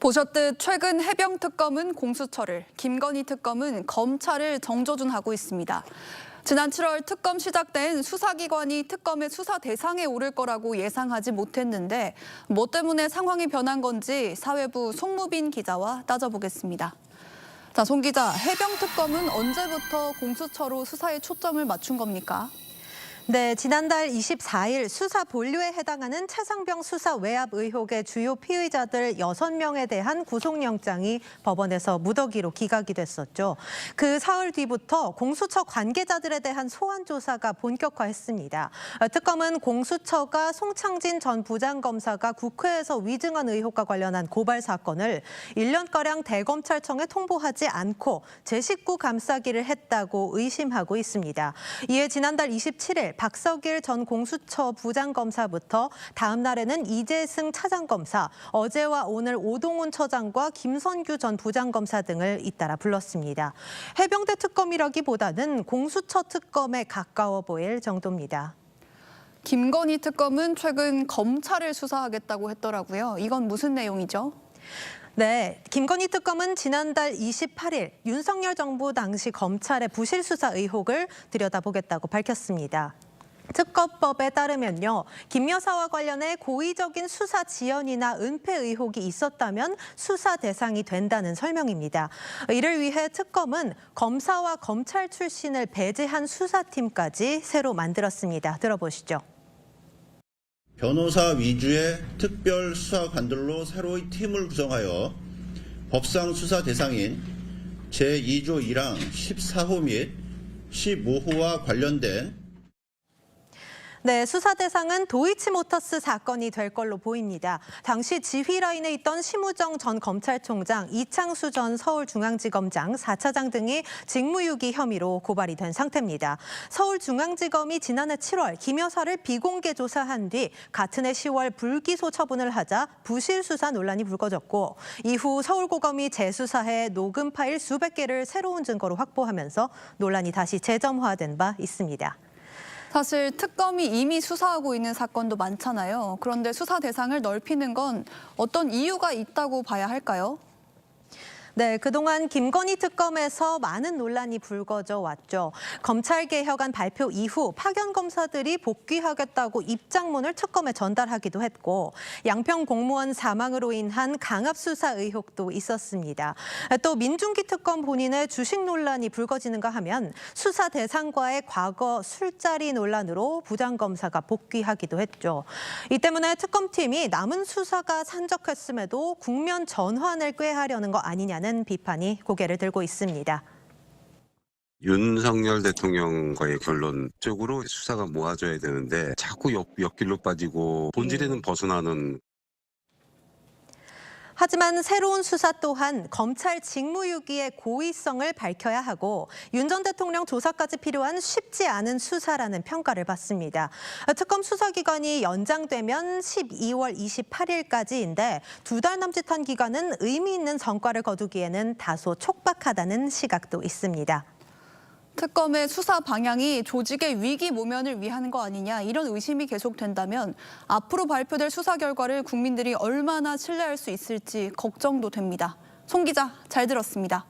보셨듯 최근 해병 특검은 공수처를, 김건희 특검은 검찰을 정조준하고 있습니다. 지난 7월 특검 시작된 수사기관이 특검의 수사 대상에 오를 거라고 예상하지 못했는데 뭐 때문에 상황이 변한 건지 사회부 송무빈 기자와 따져보겠습니다. 자, 송 기자, 해병 특검은 언제부터 공수처로 수사에 초점을 맞춘 겁니까? 네, 지난달 24일 수사 본류에 해당하는 차상병 수사 외압 의혹의 주요 피의자들 6명에 대한 구속영장이 법원에서 무더기로 기각이 됐었죠. 그 사흘 뒤부터 공수처 관계자들에 대한 소환 조사가 본격화했습니다. 특검은 공수처가 송창진 전 부장검사가 국회에서 위증한 의혹과 관련한 고발 사건을 1년가량 대검찰청에 통보하지 않고 제 식구 감싸기를 했다고 의심하고 있습니다. 이에 지난달 27일 박석일 전 공수처 부장검사부터 다음 날에는 이재승 차장검사, 어제와 오늘 오동훈 처장과 김선규 전 부장검사 등을 잇따라 불렀습니다. 해병대 특검이라기보다는 공수처 특검에 가까워 보일 정도입니다. 김건희 특검은 최근 검찰을 수사하겠다고 했더라고요. 이건 무슨 내용이죠? 네, 김건희 특검은 지난달 28일 윤석열 정부 당시 검찰의 부실 수사 의혹을 들여다보겠다고 밝혔습니다. 특검법에 따르면요, 김 여사와 관련해 고의적인 수사 지연이나 은폐 의혹이 있었다면 수사 대상이 된다는 설명입니다. 이를 위해 특검은 검사와 검찰 출신을 배제한 수사팀까지 새로 만들었습니다. 들어보시죠. 변호사 위주의 특별 수사관들로 새로이 팀을 구성하여 법상 수사 대상인 제2조 1항 14호 및 15호와 관련된 네, 수사 대상은 도이치모터스 사건이 될 걸로 보입니다. 당시 지휘 라인에 있던 심우정 전 검찰총장, 이창수 전 서울중앙지검장, 4차장 등이 직무유기 혐의로 고발이 된 상태입니다. 서울중앙지검이 지난해 7월 김 여사를 비공개 조사한 뒤 같은 해 10월 불기소 처분을 하자 부실 수사 논란이 불거졌고, 이후 서울고검이 재수사해 녹음 파일 수백 개를 새로운 증거로 확보하면서 논란이 다시 재점화된 바 있습니다. 사실 특검이 이미 수사하고 있는 사건도 많잖아요. 그런데 수사 대상을 넓히는 건 어떤 이유가 있다고 봐야 할까요? 네, 그동안 김건희 특검에서 많은 논란이 불거져 왔죠. 검찰개혁안 발표 이후 파견 검사들이 복귀하겠다고 입장문을 특검에 전달하기도 했고, 양평 공무원 사망으로 인한 강압 수사 의혹도 있었습니다. 또 민중기 특검 본인의 주식 논란이 불거지는가 하면 수사 대상과의 과거 술자리 논란으로 부장검사가 복귀하기도 했죠. 이 때문에 특검팀이 남은 수사가 산적했음에도 국면 전환을 꾀하려는 거 아니냐는 비판이 고개를 들고 있습니다. 윤석열 대통령과의 결론 쪽으로 수사가 모아져야 되는데 자꾸 옆길로 빠지고 본질에는 벗어나는. 하지만 새로운 수사 또한 검찰 직무유기의 고의성을 밝혀야 하고 윤 전 대통령 조사까지 필요한 쉽지 않은 수사라는 평가를 받습니다. 특검 수사기간이 연장되면 12월 28일까지인데 2달 남짓한 기간은 의미 있는 성과를 거두기에는 다소 촉박하다는 시각도 있습니다. 특검의 수사 방향이 조직의 위기 모면을 위한 거 아니냐, 이런 의심이 계속된다면 앞으로 발표될 수사 결과를 국민들이 얼마나 신뢰할 수 있을지 걱정도 됩니다. 송 기자, 잘 들었습니다.